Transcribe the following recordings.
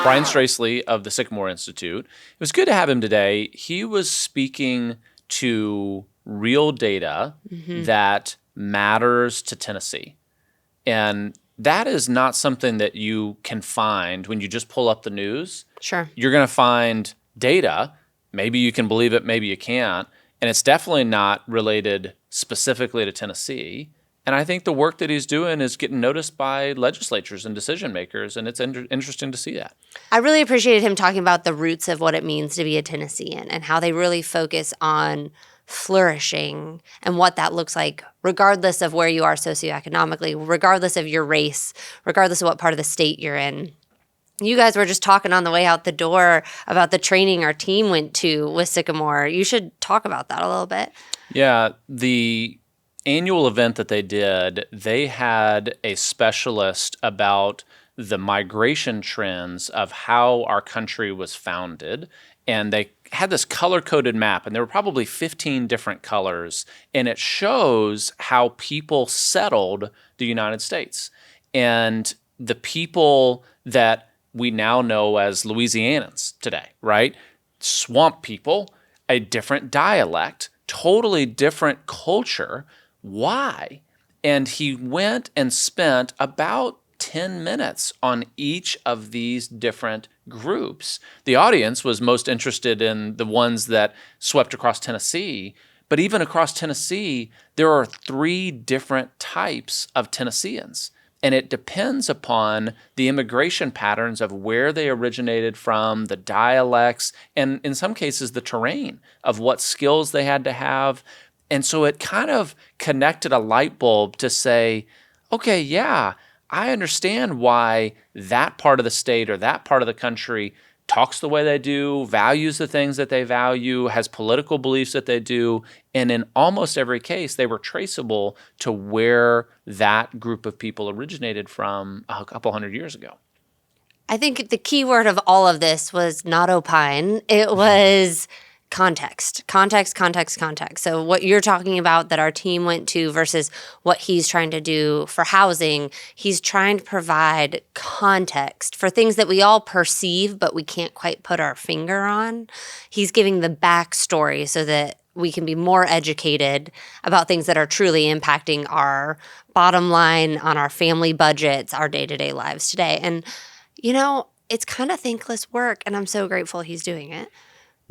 Brian Straessle of the Sycamore Institute. It was good to have him today. He was speaking to real data that matters to Tennessee. And that is not something that you can find when you just pull up the news. Sure. You're going to find data. Maybe you can believe it, maybe you can't. And it's definitely not related specifically to Tennessee. And I think the work that he's doing is getting noticed by legislatures and decision makers, and it's interesting to see that. I really appreciated him talking about the roots of what it means to be a Tennessean and how they really focus on flourishing and what that looks like, regardless of where you are socioeconomically, regardless of your race, regardless of what part of the state you're in. You guys were just talking on the way out the door about the training our team went to with Sycamore. You should talk about that a little bit. Yeah, the annual event that they did, they had a specialist about the migration trends of how our country was founded. And they had this color-coded map, and there were probably 15 different colors, and it shows how people settled the United States. And the people that we now know as Louisianans today, right? Swamp people, a different dialect, totally different culture. Why? And he went and spent about 10 minutes on each of these different groups. The audience was most interested in the ones that swept across Tennessee, but even across Tennessee, there are 3 different types of Tennesseans. And it depends upon the immigration patterns of where they originated from, the dialects, and in some cases, the terrain of what skills they had to have. And so it kind of connected a light bulb to say, okay, yeah, I understand why that part of the state or that part of the country talks the way they do, values the things that they value, has political beliefs that they do. And in almost every case, they were traceable to where that group of people originated from a couple hundred years ago. I think the key word of all of this was not opine. It was context. So what you're talking about that our team went to versus what he's trying to do for housing, he's trying to provide context for things that we all perceive but we can't quite put our finger on. He's giving the backstory so that we can be more educated about things that are truly impacting our bottom line on our family budgets, our day-to-day lives today. And, you know, it's kind of thankless work, and I'm so grateful he's doing it.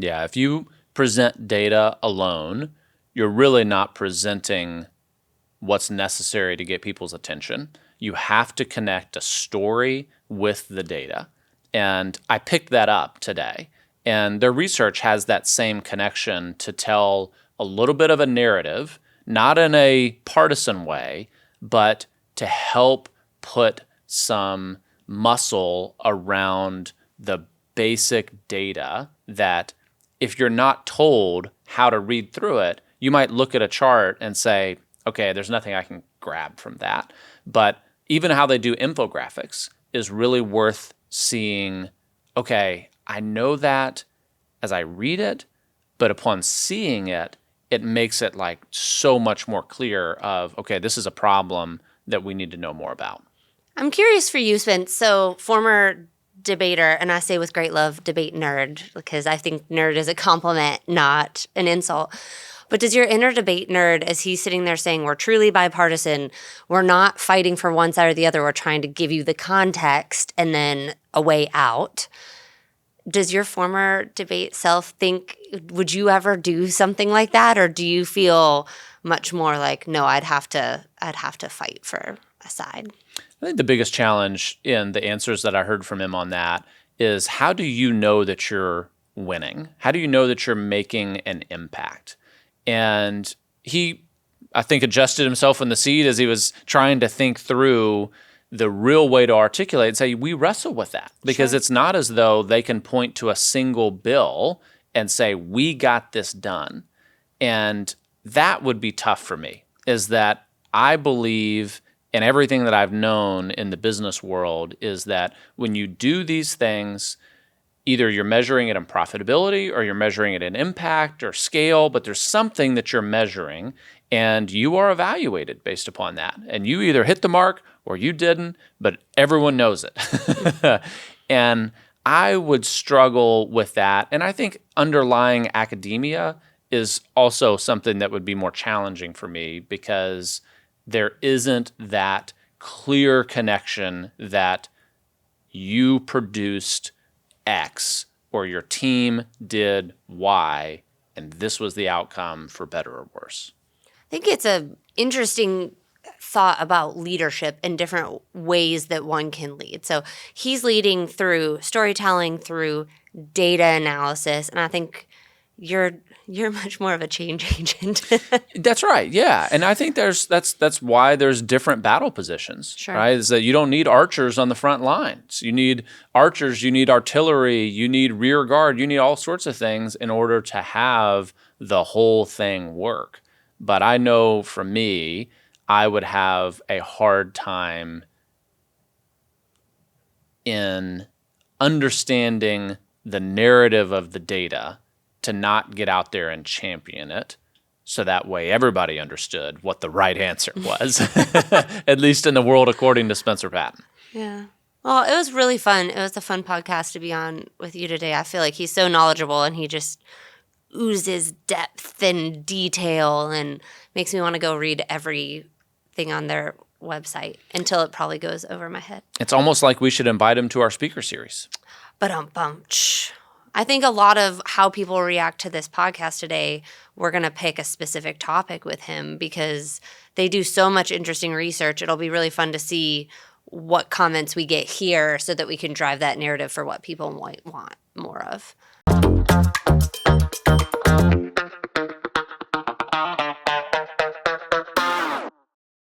Yeah, if you present data alone, you're really not presenting what's necessary to get people's attention. You have to connect a story with the data. And I picked that up today. And their research has that same connection to tell a little bit of a narrative, not in a partisan way, but to help put some muscle around the basic data that if you're not told how to read through it, you might look at a chart and say, okay, there's nothing I can grab from that. But even how they do infographics is really worth seeing. Okay, I know that as I read it, but upon seeing it, it makes it like so much more clear of, okay, this is a problem that we need to know more about. I'm curious for you, Spence. So former debater, and I say with great love, debate nerd, because I think nerd is a compliment, not an insult. But does your inner debate nerd, as he's sitting there saying, we're truly bipartisan, we're not fighting for one side or the other, we're trying to give you the context and then a way out. Does your former debate self think, would you ever do something like that? Or do you feel much more like, no, I'd have to fight for a side? I think the biggest challenge in the answers that I heard from him on that is how do you know that you're winning? How do you know that you're making an impact? And he, I think, adjusted himself in the seat as he was trying to think through the real way to articulate and say, we wrestle with that because It's not as though they can point to a single bill and say, we got this done. And that would be tough for me, is that I believe and everything that I've known in the business world is that when you do these things, either you're measuring it in profitability or you're measuring it in impact or scale, but there's something that you're measuring and you are evaluated based upon that. And you either hit the mark or you didn't, but everyone knows it. And I would struggle with that. And I think underlying academia is also something that would be more challenging for me because there isn't that clear connection that you produced X or your team did Y, and this was the outcome for better or worse. I think it's a interesting thought about leadership and different ways that one can lead. So he's leading through storytelling, through data analysis, and I think you're much more of a change agent. That's right. Yeah. And I think that's why there's different battle positions, Sure. right? Is that you don't need archers on the front lines. You need archers, you need artillery, you need rear guard, you need all sorts of things in order to have the whole thing work. But I know for me, I would have a hard time in understanding the narrative of the data to not get out there and champion it. So that way everybody understood what the right answer was, at least in the world according to Spencer Patton. Yeah. Well, it was really fun. It was a fun podcast to be on with you today. I feel like he's so knowledgeable and he just oozes depth and detail and makes me want to go read everything on their website until it probably goes over my head. It's almost like we should invite him to our speaker series. Ba-dum-bum. I think a lot of how people react to this podcast today, we're going to pick a specific topic with him because they do so much interesting research. It'll be really fun to see what comments we get here so that we can drive that narrative for what people might want more of.